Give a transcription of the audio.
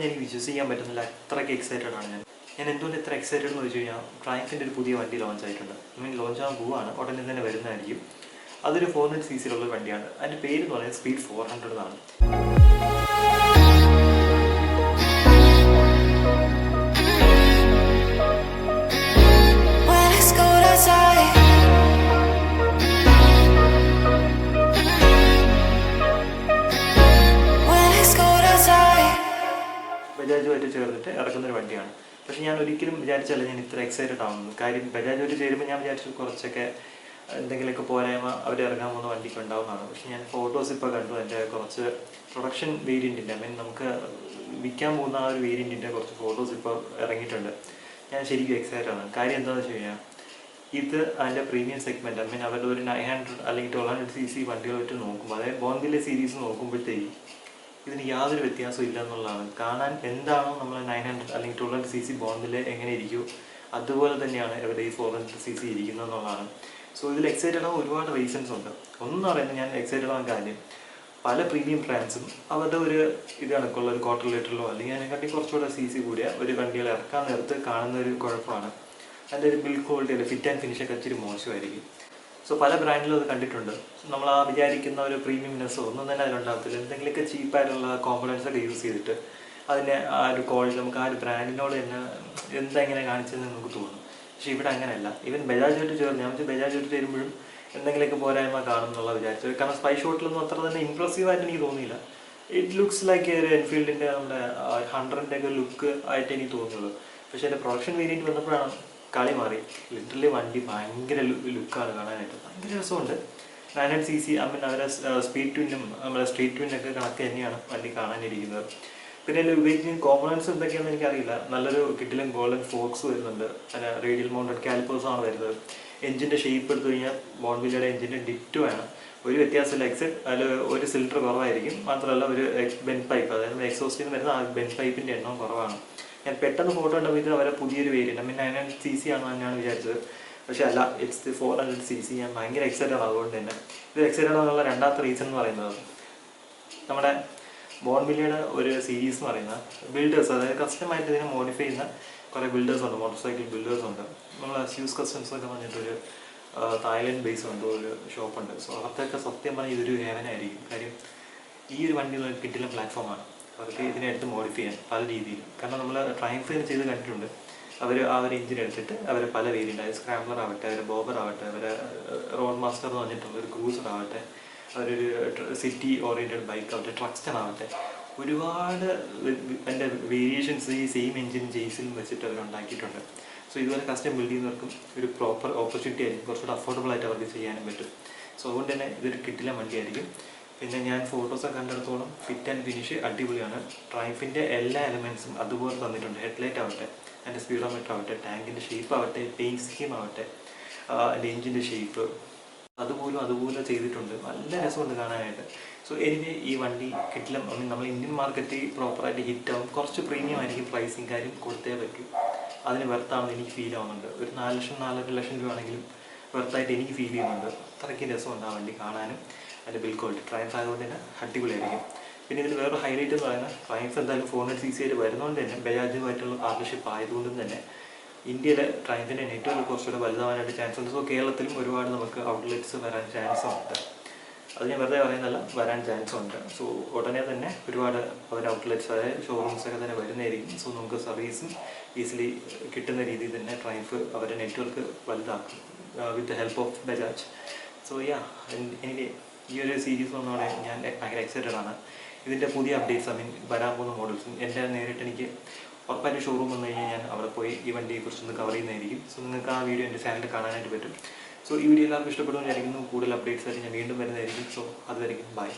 എനിക്ക് വിശ്വസിക്കാൻ പറ്റുന്നില്ല, അത്രയ്ക്ക് എക്സൈറ്റഡ് ആണ് ഞാൻ എന്തുകൊണ്ട് ഇത്ര എക്സൈറ്റഡ് എന്ന് വെച്ച് കഴിഞ്ഞാൽ ട്രയംഫിൻ്റെ ഒരു പുതിയ വണ്ടി ലോഞ്ച് ആയിട്ടുണ്ട്. ലോഞ്ച് ആകാൻ പോവുകയാണ്, ഉടനെ തന്നെ വരുന്നതായിരിക്കും. അതൊരു 400cc വണ്ടിയാണ്. അതിൻ്റെ പേര് എന്ന് പറയുന്നത് സ്പീഡ് 400 എന്നാണ്. ബജാജുമായിട്ട് ചേർന്നിട്ട് ഇറക്കുന്നൊരു വണ്ടിയാണ്. പക്ഷേ ഞാൻ ഒരിക്കലും വിചാരിച്ചല്ല ഞാൻ ഇത്ര എക്സൈറ്റഡ് ആവുന്നത്. കാര്യം ബജാജുമായിട്ട് ചേരുമ്പോൾ ഞാൻ വിചാരിച്ചു കുറച്ചൊക്കെ എന്തെങ്കിലുമൊക്കെ പോരായ്മ അവർ ഇറങ്ങാൻ പോകുന്ന വണ്ടിക്ക് ഉണ്ടാവുന്നതാണ്. പക്ഷേ ഞാൻ ഫോട്ടോസ് ഇപ്പോൾ കണ്ടു. എൻ്റെ കുറച്ച് പ്രൊഡക്ഷൻ വേരിയൻറ്റിൻ്റെ നമുക്ക് വിൽക്കാൻ പോകുന്ന ആ ഒരു വേരിയൻറ്റിൻ്റെ കുറച്ച് ഫോട്ടോസ് ഇപ്പോൾ ഇറങ്ങിയിട്ടുണ്ട്. ഞാൻ ശരിക്കും എക്സൈറ്റഡ് ആണ്. കാര്യം എന്താണെന്ന് വെച്ച് കഴിഞ്ഞാൽ ഇത് അതിൻ്റെ പ്രീമിയം സെഗ്മെൻറ്റ് അവരുടെ ഒരു 900 അല്ലെങ്കിൽ 1200cc വണ്ടികൾ വെച്ച് നോക്കുമ്പോൾ, അതായത് ബോൺവില്ലെ സീരീസ് നോക്കുമ്പോഴത്തേക്കും ഇതിന് യാതൊരു വ്യത്യാസവും ഇല്ല എന്നുള്ളതാണ്. കാണാൻ എന്താണോ നമ്മൾ 900 അല്ലെങ്കിൽ 1200cc ബോൺവില്ലെ എങ്ങനെ ഇരിക്കുമോ അതുപോലെ തന്നെയാണ് ഇവിടെ ഈ 400cc ഇരിക്കുന്നത് എന്നുള്ളതാണ്. സോ ഇതിൽ എക്സൈറ്റഡ് ആവാൻ ഒരുപാട് റീസൺസ് ഉണ്ട്. ഒന്നെന്ന് പറയുന്നത് ഞാൻ എക്സൈറ്റഡ് ആവാൻ കാര്യം പല പ്രീമിയം ബ്രാൻഡ്സും അവരുടെ ഒരു ഇത് കണക്കുള്ള ഒരു ക്വാർട്ടർ ലിറ്ററിലോ അല്ലെങ്കിൽ അതിനെക്കാട്ടി കുറച്ചുകൂടെ CC കൂടിയ ഒരു വണ്ടികൾ ഇറക്കാൻ നേരത്ത് കാണുന്ന ഒരു കുഴപ്പമാണ് അതിൻ്റെ ഒരു ബിൽഡ് ക്വാളിറ്റി അല്ല, ഫിറ്റ് ആൻഡ് ഫിനിഷൊക്കെ ഇച്ചിരി മോശമായിരിക്കും. സോ പല ബ്രാൻഡിലും അത് കണ്ടിട്ടുണ്ട്. നമ്മൾ ആ വിചാരിക്കുന്ന ഒരു പ്രീമിയംനെസ്സോ ഒന്നും തന്നെ അതിലുണ്ടാകത്തില്ല. എന്തെങ്കിലുമൊക്കെ ചീപ്പായിട്ടുള്ള കോമ്പണൻസ് ഒക്കെ യൂസ് ചെയ്തിട്ട് അതിൻ്റെ ആ ഒരു ക്വാളിറ്റി നമുക്ക് ആ ഒരു ബ്രാൻഡിനോട് തന്നെ എന്താ ഇങ്ങനെ കാണിച്ചതെന്ന് നമുക്ക് തോന്നും. പക്ഷേ ഇവിടെ അങ്ങനെയല്ല. ഈവൻ ബജാജുമായിട്ട് ചേർന്ന് ഞാൻ ബജാജുമായിട്ട് ചേരുമ്പോഴും എന്തെങ്കിലുമൊക്കെ പോരായ്മ കാണും എന്നുള്ള വിചാരിച്ചത്. കാരണം സ്പൈ ഷോട്ടിലൊന്നും അത്ര തന്നെ ഇമ്പ്രസീവായിട്ട് എനിക്ക് തോന്നിയില്ല. ഇറ്റ് ലുക്സ് ലൈക്ക് ഒരു എൻഫീൽഡിൻ്റെ നമ്മുടെ 100ൻ്റെ ഒക്കെ ലുക്ക് ആയിട്ട് എനിക്ക് തോന്നുള്ളൂ. പക്ഷേ എൻ്റെ പ്രൊഡക്ഷൻ വേരിയൻറ്റ് വന്നപ്പോഴാണ് കളി മാറി. ലിറ്ററലി വണ്ടി ഭയങ്കര ലുക്കാണ് കാണാനായിട്ട്. ഭയങ്കര രസമുണ്ട്. 900cc അവരെ സ്പീഡ് ട്വിന്നും നമ്മുടെ സ്ട്രീറ്റ് ട്വിന്നൊക്കെ കണക്ക് തന്നെയാണ് വണ്ടി കാണാനിരിക്കുന്നത്. പിന്നെ അതിൽ ഉപയോഗിക്കുന്ന കോമ്പണൻസ് എന്തൊക്കെയാണെന്ന് എനിക്കറിയില്ല. നല്ലൊരു കിട്ടിലും ഗോൾഡൻ ഫോക്സ് വരുന്നുണ്ട്. പിന്നെ റേഡിയൽ മൗണ്ടഡ് കാലിപ്പേഴ്സാണ് വരുന്നത്. എഞ്ചിൻ്റെ ഷേപ്പ് എടുത്തു കഴിഞ്ഞാൽ ബോൺവില്ലയുടെ എഞ്ചിൻ്റെ ഡിറ്റോ ആണ്. ഒരു വ്യത്യാസമില്ല. അതിൽ ഒരു സിലിണ്ടർ കുറവായിരിക്കും. മാത്രമല്ല ഒരു ബെൻഡ് പൈപ്പ്, അതായത് എക്സോസ്റ്റിൽ നിന്ന് വരുന്ന ആ ബെൻഡ് പൈപ്പിൻ്റെ എണ്ണവും കുറവാണ്. ഞാൻ പെട്ടെന്ന് ഫോട്ടോ കണ്ടപ്പോൾ ഇത് അവരെ പുതിയൊരു വേരിയൻറ്റ് 900cc ആണെന്ന് തന്നെയാണ് വിചാരിച്ചത്. പക്ഷേ അല്ല, ഇറ്റ്സ് 400cc. ഞാൻ ഭയങ്കര എക്സൈറ്റഡ് ആണ്. അതുകൊണ്ട് തന്നെ ഇത് എക്സൈറ്റഡ് ആണെന്നുള്ള രണ്ടാമത്തെ റീസൺ എന്ന് പറയുന്നത് നമ്മുടെ ബോൺവില്ലയുടെ ഒരു സീരീസ് എന്ന് പറയുന്ന ബിൽഡേഴ്സ്, അതായത് കസ്റ്റമായിട്ട് ഇതിനെ മോഡിഫൈ ചെയ്യുന്ന കുറേ ബിൽഡേഴ്സ് ഉണ്ട്, മോട്ടോർ സൈക്കിൾ ബിൽഡേഴ്സ് ഉണ്ട്. നമ്മൾ സ്യൂസ് കസ്റ്റംസ് ഒക്കെ പറഞ്ഞിട്ടൊരു തായ്ലൻഡ് ബേസ് ഉണ്ട്, ഒരു ഷോപ്പുണ്ട്. സോ അവർക്കൊക്കെ സത്യം പറഞ്ഞാൽ ഇതൊരു ഹേവനായിരിക്കും. കാര്യം ഈ ഒരു വണ്ടി കിട്ടില്ല പ്ലാറ്റ്ഫോമാണ് അവർക്ക് ഇതിനെടുത്ത് മോഡിഫൈ ചെയ്യാൻ പല രീതിയിൽ. കാരണം നമ്മൾ ട്രയംഫ് ചെയ്ത് കണ്ടിട്ടുണ്ട്. അവർ ആ ഒരു എഞ്ചിൻ എടുത്തിട്ട് അവർ പല വേരിയൻ്റ്, അതായത് സ്ക്രാംബ്ലർ ആവട്ടെ, അവർ ബോബർ ആവട്ടെ, അവരെ റോഡ് മാസ്റ്റർ എന്ന് പറഞ്ഞിട്ടുള്ള ഒരു ക്രൂസർ ആവട്ടെ, അവരൊരു സിറ്റി ഓറിയൻറ്റഡ് ബൈക്ക് ആവട്ടെ, ട്രക്സ്റ്റൺ ആവട്ടെ, ഒരുപാട് അതിൻ്റെ വേരിയേഷൻസ് ഈ സെയിം എഞ്ചിൻ ജെയ്സിലും വെച്ചിട്ട് അവരുണ്ടാക്കിയിട്ടുണ്ട്. സോ ഇതുപോലെ കസ്റ്റം ബിൽഡ് ചെയ്യുന്നവർക്കും ഒരു പ്രോപ്പർ ഓപ്പർച്യൂണിറ്റി ആയിരിക്കും. കുറച്ചുകൂടെ അഫോർഡബിൾ ആയിട്ട് അവർക്ക് ചെയ്യാനും പറ്റും. സോ അതുകൊണ്ട് തന്നെ ഇതൊരു കിട്ടില്ല വണ്ടിയായിരിക്കും. പിന്നെ ഞാൻ ഫോട്ടോസൊക്കെ കണ്ടിടത്തോളം ഫിറ്റ് ആൻഡ് ഫിനിഷ് അടിപൊളിയാണ്. ട്രയംഫിൻ്റെ എല്ലാ എലമെൻറ്റ്സും അതുപോലെ തന്നിട്ടുണ്ട്. ഹെഡ്ലൈറ്റ് ആവട്ടെ, അതിൻ്റെ സ്പീഡോമീറ്റർ ആവട്ടെ, ടാങ്കിൻ്റെ ഷേപ്പ് ആവട്ടെ, പെയിൻറ്റ് സ്കീം ആവട്ടെ, അതിൻ്റെ എഞ്ചിൻ്റെ ഷേപ്പ് അതുപോലെ ചെയ്തിട്ടുണ്ട്. നല്ല രസമുണ്ട് കാണാനായിട്ട്. സോ എനിക്ക് ഈ വണ്ടി കിട്ടില്ല. നമ്മൾ ഇന്ത്യൻ മാർക്കറ്റ് പ്രോപ്പറായിട്ട് ഹിറ്റാവും. കുറച്ച് പ്രീമിയം ആയിരിക്കും പ്രൈസിങ്, കാര്യം കൊടുത്തേ പറ്റും. അതിന് വെർത്താണെന്ന് എനിക്ക് ഫീൽ ആവുന്നുണ്ട്. ഒരു 4 ലക്ഷം 4.5 ലക്ഷം രൂപ ആണെങ്കിലും വെർത്തായിട്ട് എനിക്ക് ഫീൽ ചെയ്യുന്നുണ്ട്. അത്രയ്ക്ക് രസമുണ്ട് ആ വണ്ടി കാണാനും. അതിൻ്റെ ബിൽഡ് ക്വാളിറ്റി ട്രയംഫ് ആയതുകൊണ്ട് തന്നെ അടിപൊളിയായിരിക്കും. പിന്നെ ഇതിൽ വേറൊരു ഹൈലൈറ്റ് എന്ന് പറയുന്നത് ട്രയംഫ് എന്തായാലും 400cc ആയിട്ട് വരുന്നതുകൊണ്ട് തന്നെ ബജാജുമായിട്ടുള്ള പാർട്ണർഷിപ്പ് ആയതുകൊണ്ടും തന്നെ ഇന്ത്യയിലെ ട്രയംഫിൻ്റെ നെറ്റ്വർക്ക് കുറച്ചുകൂടെ വലുതാവാനായിട്ട് ചാൻസ് ഉണ്ട്. സോ കേരളത്തിലും ഒരുപാട് നമുക്ക് ഔട്ട്ലെറ്റ്സ് വരാൻ ചാൻസ് ഉണ്ട്. അത് ഞാൻ വെറുതെ പറയുന്നതല്ല, വരാൻ ചാൻസ് ഉണ്ട്. സോ ഉടനെ തന്നെ ഒരുപാട് അവർ ഔട്ട്ലെറ്റ്സ്, അതായത് ഷോറൂംസൊക്കെ തന്നെ വരുന്നതായിരിക്കും. സോ നമുക്ക് സർവീസും ഈസിലി കിട്ടുന്ന രീതിയിൽ തന്നെ ട്രയംഫ് അവരുടെ നെറ്റ്വർക്ക് വലുതാക്കും with the help of Bajaj. So എനിക്ക് ഈ ഒരു സീരീസ് വന്നതോടെ ഞാൻ ഭയങ്കര എക്സൈറ്റഡ് ആണ്. ഇതിൻ്റെ പുതിയ അപ്ഡേറ്റ്സ് വരാൻ പോകുന്ന മോഡൽസും എൻ്റെ നേരിട്ട് എനിക്ക് ഉറപ്പായിട്ട് ഷോറൂം വന്നു കഴിഞ്ഞാൽ ഞാൻ അവിടെ പോയി ഈ വണ്ടിയെക്കുറിച്ചൊന്ന് കവർ ചെയ്യുന്നതായിരിക്കും. സോ നിങ്ങൾക്ക് ആ വീഡിയോ എൻ്റെ ചാനലിൽ കാണാനായിട്ട് പറ്റും. സോ ഈ വീഡിയോ എല്ലാവർക്കും ഇഷ്ടപ്പെടുമെന്ന് വിചാരിക്കുന്നു. കൂടുതൽ അപ്ഡേറ്റ്സ് ആയിട്ട് ഞാൻ വീണ്ടും വരുന്നതായിരിക്കും. സോ അതുവരെയും ബൈ.